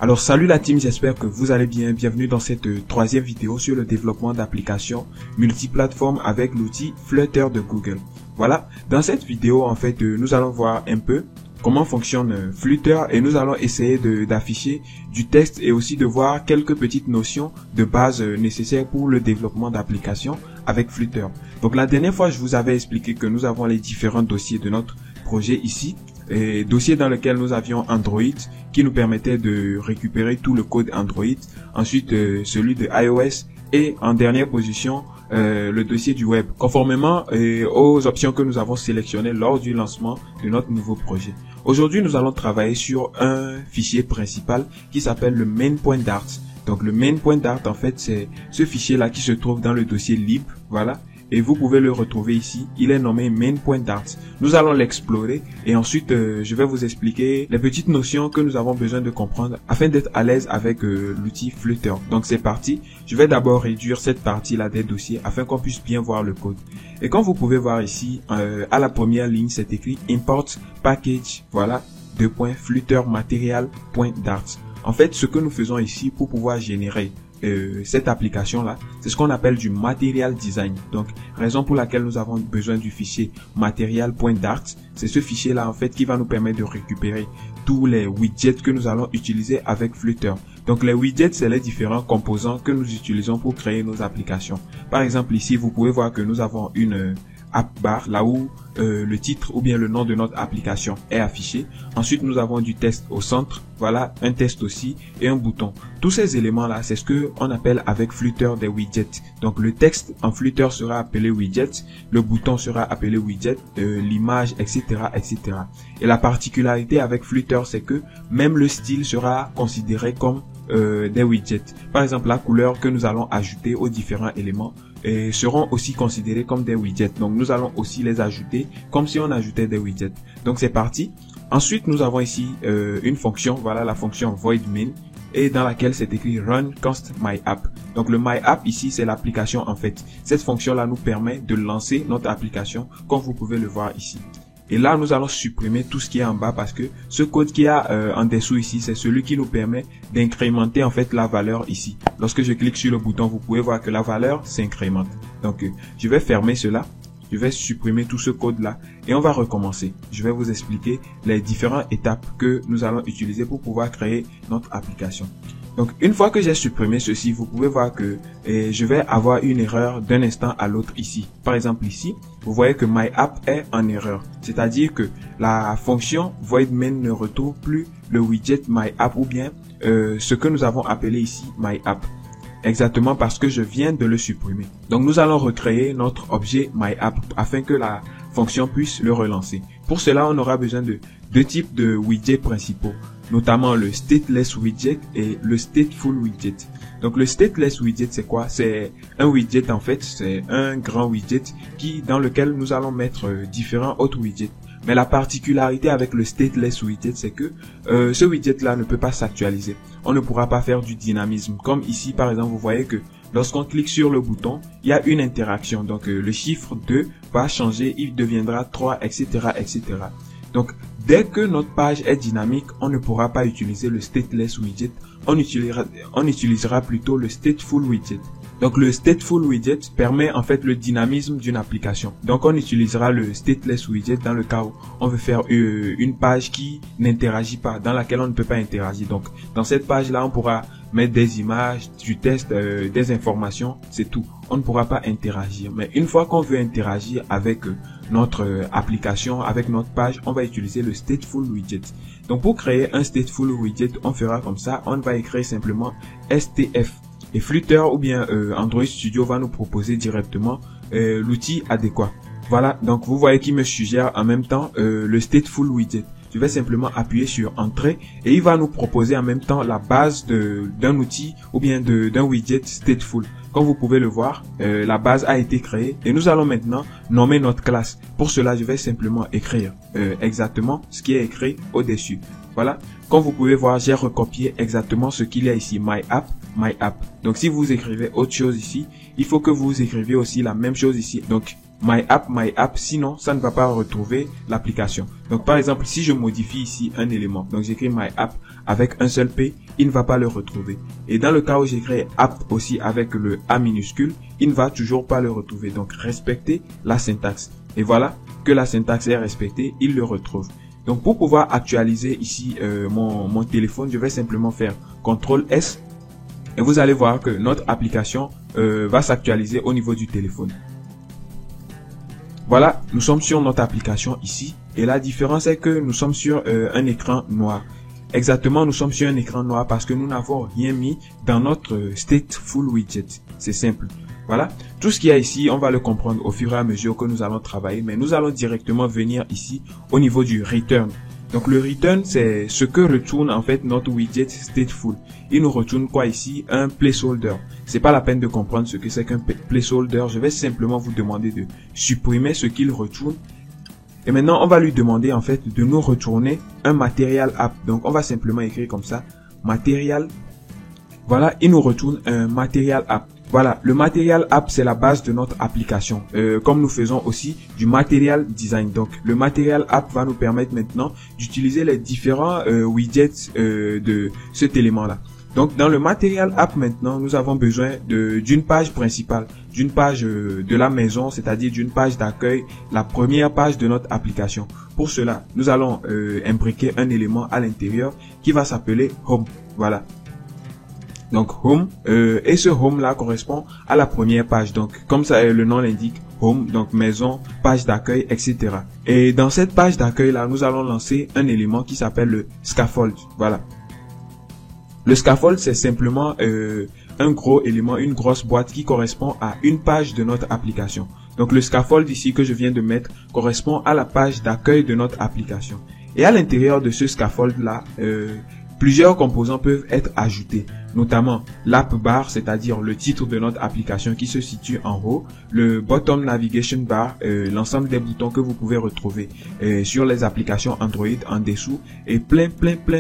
Alors salut la team, j'espère que vous allez bien. Bienvenue dans cette troisième vidéo sur le développement d'applications multiplateformes avec l'outil Flutter de Google. Voilà, dans cette vidéo en fait nous allons voir un peu comment fonctionne Flutter et nous allons essayer d'afficher du texte et aussi de voir quelques petites notions de base nécessaires pour le développement d'applications avec Flutter. Donc la dernière fois je vous avais expliqué que nous avons les différents dossiers de notre projet ici. Et dossier dans lequel nous avions Android qui nous permettait de récupérer tout le code Android, ensuite celui de iOS et en dernière position le dossier du web, conformément aux options que nous avons sélectionnées lors du lancement de notre nouveau projet. Aujourd'hui nous allons travailler sur un fichier principal qui s'appelle le main.dart. Donc le main.dart en fait c'est ce fichier là qui se trouve dans le dossier lib, voilà. Et vous pouvez le retrouver ici, il est nommé main.dart. Nous allons l'explorer et ensuite je vais vous expliquer les petites notions que nous avons besoin de comprendre afin d'être à l'aise avec l'outil Flutter. Donc c'est parti, je vais d'abord réduire cette partie là des dossiers afin qu'on puisse bien voir le code. Et comme vous pouvez voir ici, à la première ligne c'est écrit import package, voilà, .fluttermaterial.dart. En fait ce que nous faisons ici pour pouvoir générer cette application là, c'est ce qu'on appelle du material design. Donc raison pour laquelle nous avons besoin du fichier material.dart, c'est ce fichier là en fait qui va nous permettre de récupérer tous les widgets que nous allons utiliser avec Flutter. Donc les widgets c'est les différents composants que nous utilisons pour créer nos applications. Par exemple ici vous pouvez voir que nous avons une app bar là où le titre ou bien le nom de notre application est affiché. Ensuite nous avons du texte au centre, voilà, un texte aussi et un bouton. Tous ces éléments là c'est ce que on appelle avec Flutter des widgets. Donc le texte en Flutter sera appelé widget, le bouton sera appelé widget, l'image etc etc. Et la particularité avec Flutter c'est que même le style sera considéré comme des widgets. Par exemple la couleur que nous allons ajouter aux différents éléments seront aussi considérés comme des widgets. Donc nous allons aussi les ajouter comme si on ajoutait des widgets. Donc c'est parti. Ensuite nous avons ici une fonction, voilà la fonction void_main et dans laquelle c'est écrit run const my_app. Donc le my_app ici c'est l'application en fait. Cette fonction là nous permet de lancer notre application comme vous pouvez le voir ici. Et là, nous allons supprimer tout ce qui est en bas parce que ce code qui a en dessous ici, c'est celui qui nous permet d'incrémenter en fait la valeur ici. Lorsque je clique sur le bouton, vous pouvez voir que la valeur s'incrémente. Donc, je vais fermer cela. Je vais supprimer tout ce code-là et on va recommencer. Je vais vous expliquer les différentes étapes que nous allons utiliser pour pouvoir créer notre application. Donc, une fois que j'ai supprimé ceci, vous pouvez voir que je vais avoir une erreur d'un instant à l'autre ici. Par exemple, ici, vous voyez que my_app est en erreur. C'est-à-dire que la fonction void_main ne retrouve plus le widget my_app ou bien ce que nous avons appelé ici my_app. Exactement parce que je viens de le supprimer. Donc, nous allons recréer notre objet my_app afin que la fonction puisse le relancer. Pour cela, on aura besoin de deux types de widgets principaux, notamment le stateless widget et le stateful widget. Donc le stateless widget c'est quoi? C'est un widget en fait, c'est un grand widget dans lequel nous allons mettre différents autres widgets. Mais la particularité avec le stateless widget c'est que ce widget là ne peut pas s'actualiser. On ne pourra pas faire du dynamisme. Comme ici par exemple vous voyez que lorsqu'on clique sur le bouton, il y a une interaction. Donc le chiffre 2 va changer, il deviendra 3 etc etc. Donc, dès que notre page est dynamique, on ne pourra pas utiliser le stateless widget. On utilisera plutôt le stateful widget. Donc, le stateful widget permet en fait le dynamisme d'une application. Donc, on utilisera le stateless widget dans le cas où on veut faire une page qui n'interagit pas, dans laquelle on ne peut pas interagir. Donc, dans cette page-là, on pourra mettre des images, du texte, des informations, c'est tout. On ne pourra pas interagir. Mais une fois qu'on veut interagir avec notre application, avec notre page, on va utiliser le stateful widget. Donc pour créer un stateful widget, on fera comme ça. On va écrire simplement STF. Et Flutter ou bien Android Studio va nous proposer directement l'outil adéquat. Voilà, donc vous voyez qu'il me suggère en même temps le stateful widget. Je vais simplement appuyer sur Entrée et il va nous proposer en même temps la base d'un outil ou bien d'un widget stateful. Comme vous pouvez le voir, la base a été créée et nous allons maintenant nommer notre classe. Pour cela, je vais simplement écrire exactement ce qui est écrit au-dessus. Voilà, comme vous pouvez voir, j'ai recopié exactement ce qu'il y a ici, my_app, my_app. Donc si vous écrivez autre chose ici, il faut que vous écriviez aussi la même chose ici. Donc my_app, sinon ça ne va pas retrouver l'application. Donc par exemple, si je modifie ici un élément, donc j'écris my_app avec un seul P il ne va pas le retrouver. Et dans le cas où j'écris app aussi avec le A minuscule, il ne va toujours pas le retrouver. Donc respectez la syntaxe. Et voilà que la syntaxe est respectée, il le retrouve. Donc pour pouvoir actualiser ici mon téléphone, je vais simplement faire CTRL S et vous allez voir que notre application va s'actualiser au niveau du téléphone. Voilà, nous sommes sur notre application ici et la différence est que nous sommes sur un écran noir. Exactement, nous sommes sur un écran noir parce que nous n'avons rien mis dans notre stateful widget. C'est simple. Voilà, tout ce qu'il y a ici, on va le comprendre au fur et à mesure que nous allons travailler, mais nous allons directement venir ici au niveau du return. Donc le return, c'est ce que retourne en fait notre widget stateful. Il nous retourne quoi ici? Un placeholder. C'est pas la peine de comprendre ce que c'est qu'un placeholder. Je vais simplement vous demander de supprimer ce qu'il retourne. Et maintenant, on va lui demander en fait de nous retourner un material app. Donc on va simplement écrire comme ça, material. Voilà, il nous retourne un material app. Voilà, le Material App, c'est la base de notre application. Comme nous faisons aussi du Material Design. Donc, le Material App va nous permettre maintenant d'utiliser les différents widgets de cet élément-là. Donc, dans le Material App maintenant, nous avons besoin d'une page principale, d'une page de la maison, c'est-à-dire d'une page d'accueil, la première page de notre application. Pour cela, nous allons imbriquer un élément à l'intérieur qui va s'appeler Home. Voilà. Donc home et ce home là correspond à la première page. Donc comme ça le nom l'indique, home, donc maison, page d'accueil, etc. Et dans cette page d'accueil là, nous allons lancer un élément qui s'appelle le scaffold. Voilà. Le scaffold, c'est simplement un gros élément, une grosse boîte qui correspond à une page de notre application. Donc le scaffold ici que je viens de mettre correspond à la page d'accueil de notre application. Et à l'intérieur de ce scaffold là, plusieurs composants peuvent être ajoutés, notamment l'app bar, c'est-à-dire le titre de notre application qui se situe en haut, le bottom navigation bar, l'ensemble des boutons que vous pouvez retrouver sur les applications Android en dessous, et plein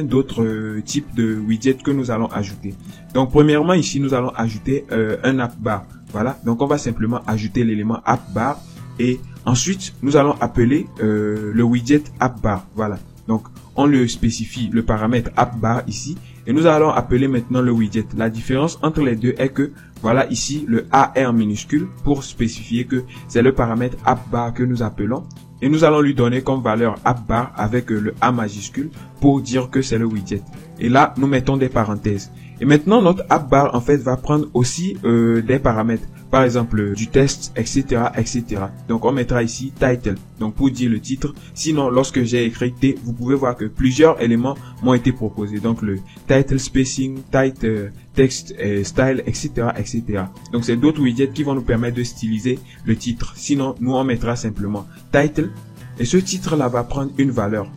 d'autres types de widgets que nous allons ajouter. Donc premièrement ici nous allons ajouter un app bar. Voilà, donc on va simplement ajouter l'élément app bar et ensuite nous allons appeler le widget app bar. Voilà, donc on le spécifie le paramètre app bar ici et nous allons appeler maintenant le widget. La différence entre les deux est que voilà ici le A est en minuscule pour spécifier que c'est le paramètre app bar que nous appelons et nous allons lui donner comme valeur app bar avec le A majuscule pour dire que c'est le widget. Et là nous mettons des parenthèses. Et maintenant notre app bar en fait va prendre aussi des paramètres. Par exemple du texte, etc., etc. Donc on mettra ici title, donc pour dire le titre. Sinon lorsque j'ai écrit T, vous pouvez voir que plusieurs éléments m'ont été proposés. Donc le title spacing, title text style, etc., etc. Donc c'est d'autres widgets qui vont nous permettre de styliser le titre. Sinon nous on mettra simplement title. Et ce titre là va prendre une valeur.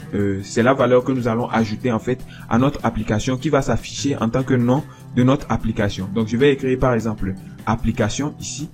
C'est la valeur que nous allons ajouter en fait à notre application qui va s'afficher en tant que nom de notre application. Donc je vais écrire par exemple application ici.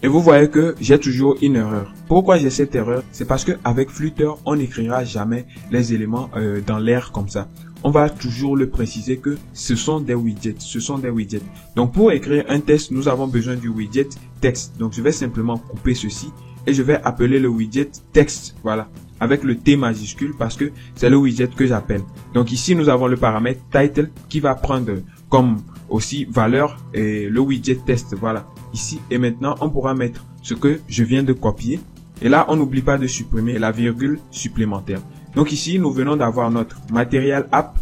Et vous voyez que j'ai toujours une erreur. Pourquoi j'ai cette erreur? C'est parce que avec Flutter, on n'écrira jamais les éléments dans l'air comme ça. On va toujours le préciser que ce sont des widgets. Ce sont des widgets. Donc pour écrire un texte, nous avons besoin du widget texte. Donc je vais simplement couper ceci et je vais appeler le widget texte. Voilà. Avec le T majuscule parce que c'est le widget que j'appelle. Donc ici nous avons le paramètre title qui va prendre comme aussi valeur et le widget test. Voilà. Ici et maintenant on pourra mettre ce que je viens de copier. Et là on n'oublie pas de supprimer la virgule supplémentaire. Donc ici nous venons d'avoir notre Material App.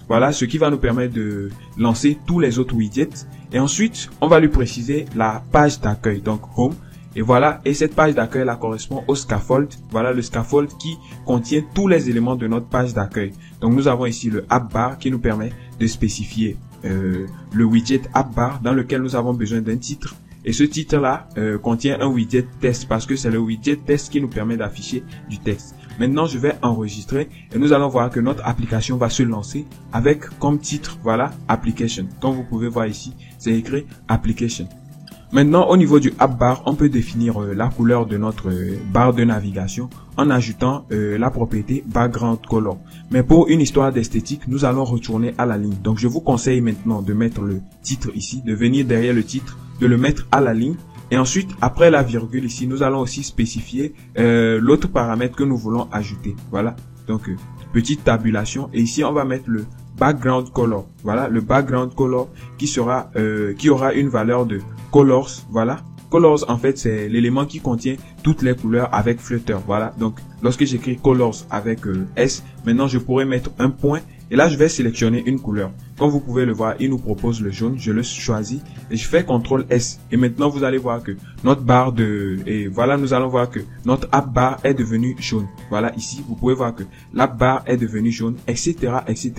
Voilà ce qui va nous permettre de lancer tous les autres widgets. Et ensuite on va lui préciser la page d'accueil. Donc home. Et voilà, et cette page d'accueil là correspond au scaffold. Voilà le scaffold qui contient tous les éléments de notre page d'accueil. Donc nous avons ici le app bar qui nous permet de spécifier le widget app bar dans lequel nous avons besoin d'un titre. Et ce titre là contient un widget test parce que c'est le widget test qui nous permet d'afficher du texte. Maintenant je vais enregistrer et nous allons voir que notre application va se lancer avec comme titre, voilà, application. Comme vous pouvez voir ici, c'est écrit application. Maintenant, au niveau du app bar, on peut définir la couleur de notre barre de navigation en ajoutant la propriété background color. Mais pour une histoire d'esthétique, nous allons retourner à la ligne. Donc, je vous conseille maintenant de mettre le titre ici, de venir derrière le titre, de le mettre à la ligne. Et ensuite, après la virgule ici, nous allons aussi spécifier l'autre paramètre que nous voulons ajouter. Voilà. Donc, petite tabulation. Et ici, on va mettre le background color. Voilà, le background color qui aura une valeur de colors. Voilà. Colors, en fait, c'est l'élément qui contient toutes les couleurs avec Flutter. Voilà. Donc, lorsque j'écris colors avec S, maintenant, je pourrais mettre un point. Et là, je vais sélectionner une couleur. Comme vous pouvez le voir, il nous propose le jaune. Je le choisis et je fais CTRL S. Et maintenant, vous allez voir que notre barre et voilà, nous allons voir que notre app bar est devenue jaune. Voilà, ici, vous pouvez voir que l'app bar est devenue jaune, etc., etc.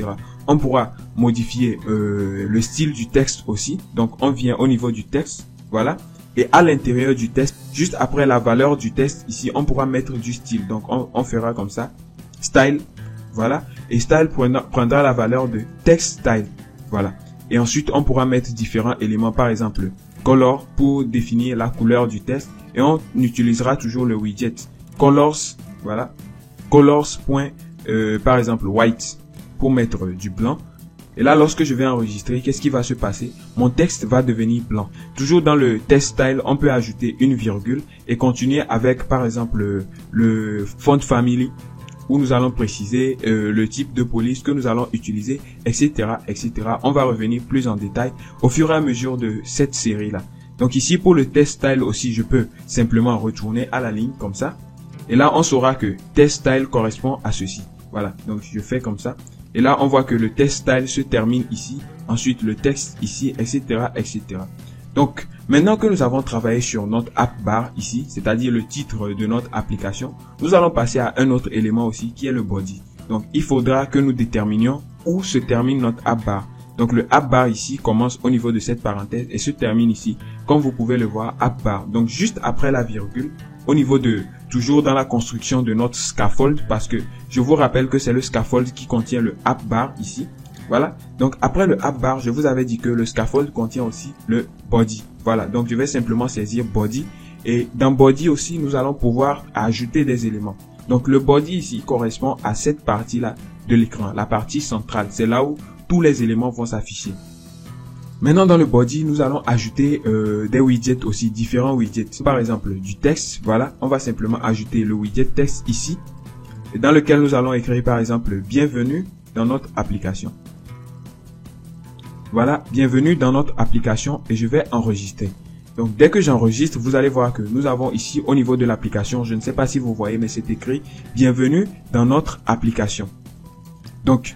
On pourra modifier le style du texte aussi. Donc, on vient au niveau du texte. Voilà. Et à l'intérieur du texte, juste après la valeur du texte, ici, on pourra mettre du style. Donc, on fera comme ça. Style. Voilà. Et style prendra la valeur de text style. Voilà. Et ensuite, on pourra mettre différents éléments. Par exemple, color pour définir la couleur du texte. Et on utilisera toujours le widget colors. Voilà. Colors. Par exemple, white pour mettre du blanc. Et là, lorsque je vais enregistrer, qu'est-ce qui va se passer? Mon texte va devenir blanc. Toujours dans le text style, on peut ajouter une virgule et continuer avec, par exemple, le font family, où nous allons préciser le type de police que nous allons utiliser, etc., etc. On va revenir plus en détail au fur et à mesure de cette série-là. Donc ici, pour le text style aussi, je peux simplement retourner à la ligne comme ça. Et là, on saura que text style correspond à ceci. Voilà, donc je fais comme ça. Et là, on voit que le text style se termine ici. Ensuite, le texte ici, etc., etc. Donc, maintenant que nous avons travaillé sur notre app bar ici, c'est-à-dire le titre de notre application, nous allons passer à un autre élément aussi qui est le body. Donc, il faudra que nous déterminions où se termine notre app bar. Donc, le app bar ici commence au niveau de cette parenthèse et se termine ici. Comme vous pouvez le voir, app bar. Donc, juste après la virgule, au niveau toujours dans la construction de notre scaffold, parce que je vous rappelle que c'est le scaffold qui contient le app bar ici. Voilà. Donc, après le app bar, je vous avais dit que le scaffold contient aussi le body. Voilà. Donc, je vais simplement saisir body. Et dans body aussi, nous allons pouvoir ajouter des éléments. Donc, le body ici correspond à cette partie-là de l'écran, la partie centrale. C'est là où tous les éléments vont s'afficher. Maintenant, dans le body, nous allons ajouter des widgets aussi, différents widgets. Par exemple, du texte, voilà. On va simplement ajouter le widget texte ici, dans lequel nous allons écrire, par exemple, bienvenue dans notre application. Voilà, bienvenue dans notre application et je vais enregistrer. Donc, dès que j'enregistre, vous allez voir que nous avons ici, au niveau de l'application, je ne sais pas si vous voyez, mais c'est écrit bienvenue dans notre application. Donc,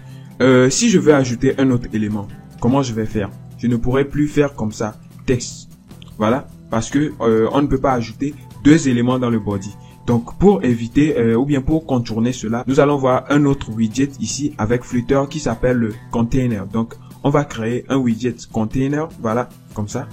si je veux ajouter un autre élément, comment je vais faire? Je ne pourrais plus faire comme ça, texte. Voilà, parce que on ne peut pas ajouter deux éléments dans le body. Donc, pour éviter ou bien pour contourner cela, nous allons voir un autre widget ici avec Flutter qui s'appelle le container. Donc, on va créer un widget container, voilà, comme ça.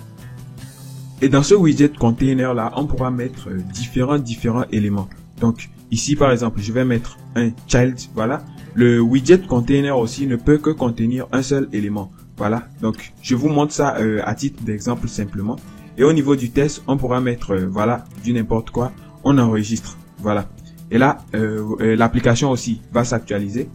Et dans ce widget container là, on pourra mettre différents éléments. Donc, ici par exemple, je vais mettre un child, voilà. Le widget container aussi ne peut que contenir un seul élément. Voilà, donc je vous montre ça à titre d'exemple simplement. Et au niveau du test, on pourra mettre, voilà, du n'importe quoi, on enregistre, voilà. Et là, l'application aussi va s'actualiser.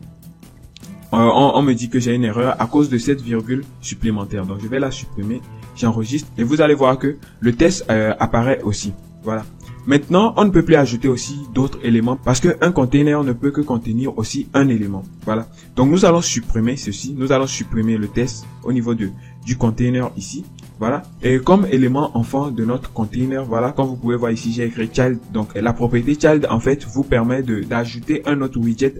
On me dit que j'ai une erreur à cause de cette virgule supplémentaire. Donc je vais la supprimer, j'enregistre et vous allez voir que le test apparaît aussi. Voilà. Maintenant, on ne peut plus ajouter aussi d'autres éléments parce qu'un container ne peut que contenir aussi un élément. Voilà. Donc, nous allons supprimer ceci. Nous allons supprimer le test au niveau du container ici. Voilà. Et comme élément enfant de notre container, voilà, comme vous pouvez voir ici, j'ai écrit child. Donc, la propriété child, en fait, vous permet d'ajouter un autre widget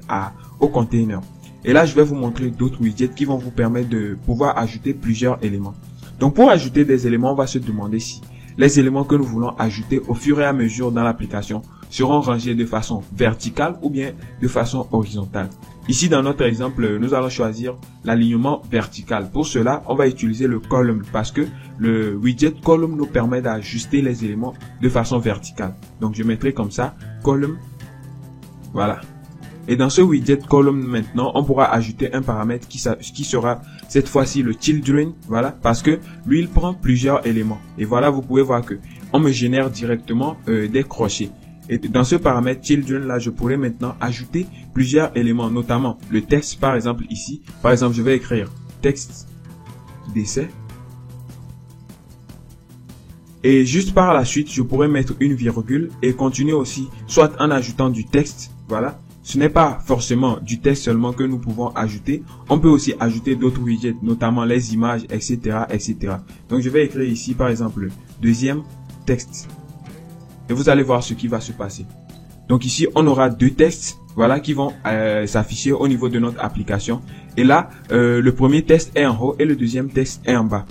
au container. Et là, je vais vous montrer d'autres widgets qui vont vous permettre de pouvoir ajouter plusieurs éléments. Donc, pour ajouter des éléments, on va se demander si les éléments que nous voulons ajouter au fur et à mesure dans l'application seront rangés de façon verticale ou bien de façon horizontale. Ici, dans notre exemple, nous allons choisir l'alignement vertical. Pour cela, on va utiliser le column parce que le widget column nous permet d'ajuster les éléments de façon verticale. Donc, je mettrai comme ça, column. Voilà. Et dans ce widget column maintenant, on pourra ajouter un paramètre qui sera cette fois-ci le children, voilà, parce que lui il prend plusieurs éléments. Et voilà, vous pouvez voir que on me génère directement des crochets. Et dans ce paramètre children là, je pourrais maintenant ajouter plusieurs éléments, notamment le texte par exemple ici. Par exemple, je vais écrire texte d'essai. Et juste par la suite, je pourrais mettre une virgule et continuer aussi, soit en ajoutant du texte, voilà, ce n'est pas forcément du texte seulement que nous pouvons ajouter. On peut aussi ajouter d'autres widgets, notamment les images, etc., etc. Donc, je vais écrire ici, par exemple, deuxième texte. Et vous allez voir ce qui va se passer. Donc ici, on aura deux textes, voilà, qui vont s'afficher au niveau de notre application. Et là, le premier texte est en haut et le deuxième texte est en bas.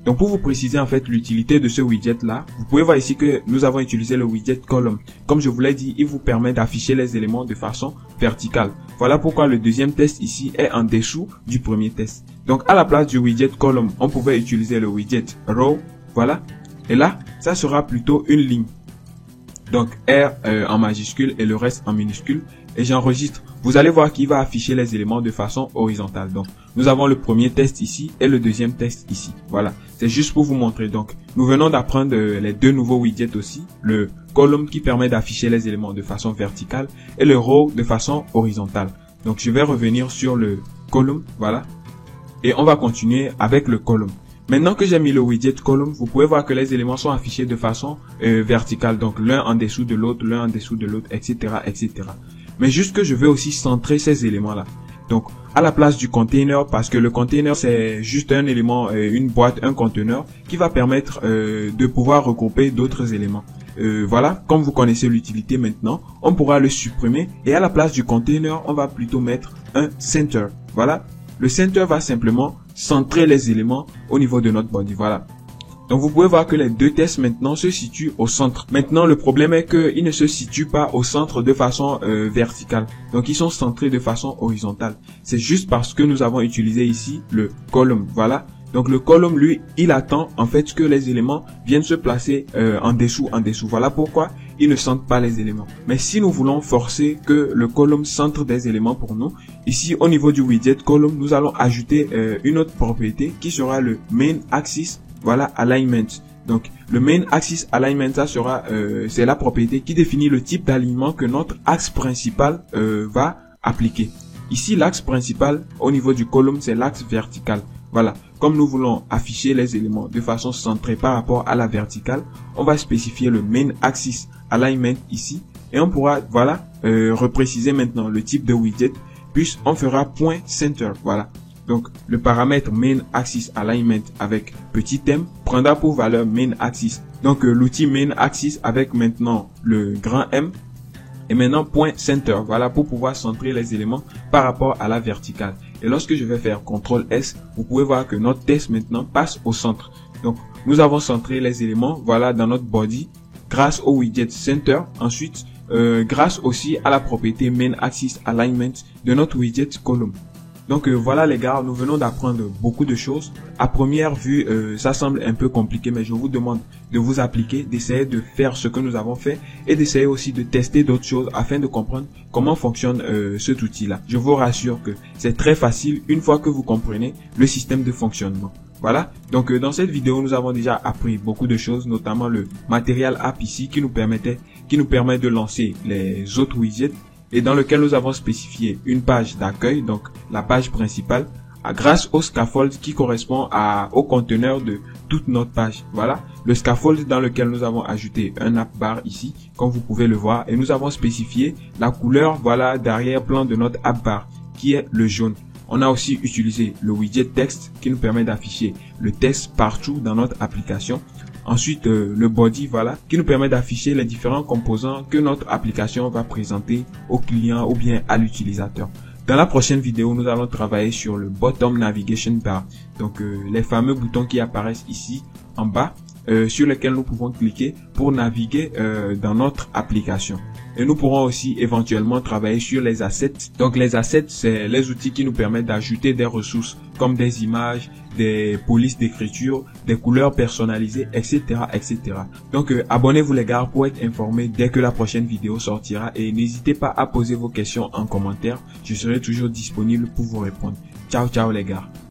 Donc pour vous préciser en fait l'utilité de ce widget là, vous pouvez voir ici que nous avons utilisé le widget column. Comme je vous l'ai dit, il vous permet d'afficher les éléments de façon verticale. Voilà pourquoi le deuxième texte ici est en dessous du premier texte. Donc à la place du widget column, on pouvait utiliser le widget row, voilà. Et là, ça sera plutôt une ligne. Donc R en majuscule et le reste en minuscule. Et j'enregistre. Vous allez voir qu'il va afficher les éléments de façon horizontale. Donc, nous avons le premier texte ici et le deuxième texte ici. Voilà. C'est juste pour vous montrer. Donc, nous venons d'apprendre les deux nouveaux widgets aussi. Le column qui permet d'afficher les éléments de façon verticale et le row de façon horizontale. Donc, je vais revenir sur le column. Voilà. Et on va continuer avec le column. Maintenant que j'ai mis le widget column, vous pouvez voir que les éléments sont affichés de façon verticale. Donc, l'un en dessous de l'autre, l'un en dessous de l'autre, etc., etc. Mais juste que je veux aussi centrer ces éléments-là. Donc, à la place du container, parce que le container, c'est juste un élément, une boîte, un conteneur, qui va permettre de pouvoir regrouper d'autres éléments. Voilà, comme vous connaissez l'utilité maintenant, on pourra le supprimer. Et à la place du container, on va plutôt mettre un center. Voilà, le center va simplement centrer les éléments au niveau de notre body. Voilà. Donc vous pouvez voir que les deux textes maintenant se situent au centre. Maintenant le problème est qu'ils ne se situent pas au centre de façon verticale. Donc ils sont centrés de façon horizontale. C'est juste parce que nous avons utilisé ici le column. Voilà. Donc le column lui, il attend en fait que les éléments viennent se placer en dessous. Voilà pourquoi il ne centre pas les éléments. Mais si nous voulons forcer que le column centre des éléments pour nous, ici au niveau du widget column, nous allons ajouter une autre propriété qui sera le main axis. Voilà, alignment. Donc, le main axis alignment, ça sera, c'est la propriété qui définit le type d'alignement que notre axe principal va appliquer. Ici, l'axe principal au niveau du column, c'est l'axe vertical. Voilà, comme nous voulons afficher les éléments de façon centrée par rapport à la verticale, on va spécifier le main axis alignment ici et on pourra, voilà, repréciser maintenant le type de widget. Puis, on fera point center. Voilà. Donc, le paramètre main axis alignment avec petit m prendra pour valeur main axis. Donc, l'outil main axis avec maintenant le grand M et maintenant point center. Voilà, pour pouvoir centrer les éléments par rapport à la verticale. Et lorsque je vais faire CTRL S, vous pouvez voir que notre texte maintenant passe au centre. Donc, nous avons centré les éléments, voilà, dans notre body grâce au widget center. Ensuite, grâce aussi à la propriété main axis alignment de notre widget column. Donc voilà les gars, nous venons d'apprendre beaucoup de choses. À première vue, ça semble un peu compliqué, mais je vous demande de vous appliquer, d'essayer de faire ce que nous avons fait et d'essayer aussi de tester d'autres choses afin de comprendre comment fonctionne cet outil-là. Je vous rassure que c'est très facile une fois que vous comprenez le système de fonctionnement. Voilà, donc dans cette vidéo, nous avons déjà appris beaucoup de choses, notamment le Material App ici qui nous permet de lancer les autres widgets, et dans lequel nous avons spécifié une page d'accueil, donc la page principale, grâce au scaffold qui correspond au conteneur de toute notre page. Voilà, le scaffold dans lequel nous avons ajouté un app bar ici, comme vous pouvez le voir, et nous avons spécifié la couleur, voilà, d'arrière-plan de notre app bar, qui est le jaune. On a aussi utilisé le widget texte qui nous permet d'afficher le texte partout dans notre application. Ensuite, le body, voilà, qui nous permet d'afficher les différents composants que notre application va présenter au client ou bien à l'utilisateur. Dans la prochaine vidéo, nous allons travailler sur le bottom navigation bar. Donc, les fameux boutons qui apparaissent ici en bas, sur lesquels nous pouvons cliquer pour naviguer dans notre application. Et nous pourrons aussi éventuellement travailler sur les assets. Donc les assets, c'est les outils qui nous permettent d'ajouter des ressources comme des images, des polices d'écriture, des couleurs personnalisées, etc., etc. Donc abonnez-vous les gars pour être informés dès que la prochaine vidéo sortira et n'hésitez pas à poser vos questions en commentaire. Je serai toujours disponible pour vous répondre. Ciao ciao les gars.